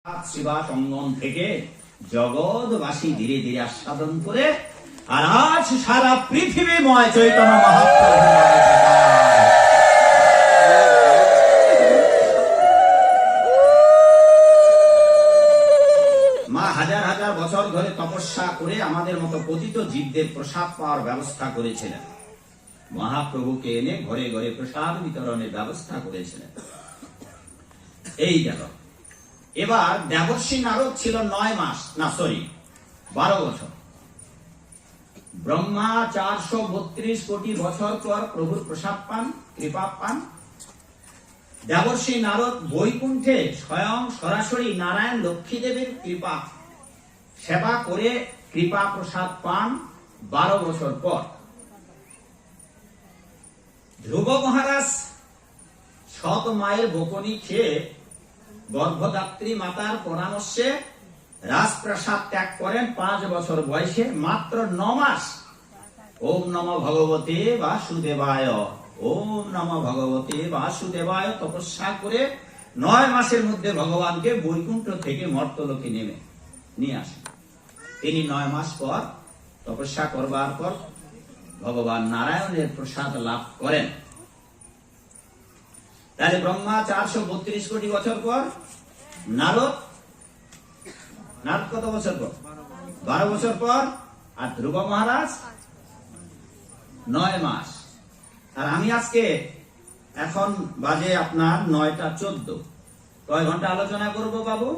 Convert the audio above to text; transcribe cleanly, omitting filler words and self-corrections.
সেবা সঙ্গম থেকে জগৎবাসী ধীরে ধীরে আস্বাদন করে আর আজ সারা পৃথিবীময় চৈতন্য মহাপ্রভু মা হাজার হাজার বছর ধরে তপস্যা করে আমাদের মতো পতিত জীবদের প্রসাদ পাওয়ার ব্যবস্থা করেছিলেন। মহাপ্রভুকে এনে ঘরে ঘরে প্রসাদ বিতরণের ব্যবস্থা করেছিলেন। এই গেল। এবার দেবর্ষী নারদ ছিল 12 বছর। ব্রহ্মা 432 কোটি বছর পর প্রভুর প্রসাদ পান, কৃপা পান। দেবর্ষী নারদ বৈকুণ্ঠে স্বয়ং সরাসরি নারায়ণ লক্ষ্মী দেবীর কৃপা সেবা করে কৃপা প্রসাদ পান 12 বছর পর। ধ্রুব মহারাজ 7 মায়ের বকুনি খেয়ে গর্ভদাত্রী মাতার পরামর্শে রাজপ্রাসাদ ত্যাগ করেন 5 বছর বয়সে, মাত্র 9 মাস। ওম নমো ভগবতে বাসুদেবায়, ওম নমো ভগবতে বাসুদেবায় তপস্যা করে 9 মাসের মধ্যে ভগবানকে বৈকুণ্ঠ থেকে মর্তলোকে নিয়ে আসেন। তিনি 9 মাস পর তপস্যা করবার পর ভগবান নারায়ণের প্রসাদ লাভ করেন। তাহলে ব্রহ্মা 432 কোটি বছর পর, নারদ কত বছর পর? 12 বছর পর। আর ধ্রুব মহারাজ 9 মাস। আর আমি আজকে এখন বাজে আপনার 9টা 14, কয় ঘন্টা আলোচনা করব বাবু?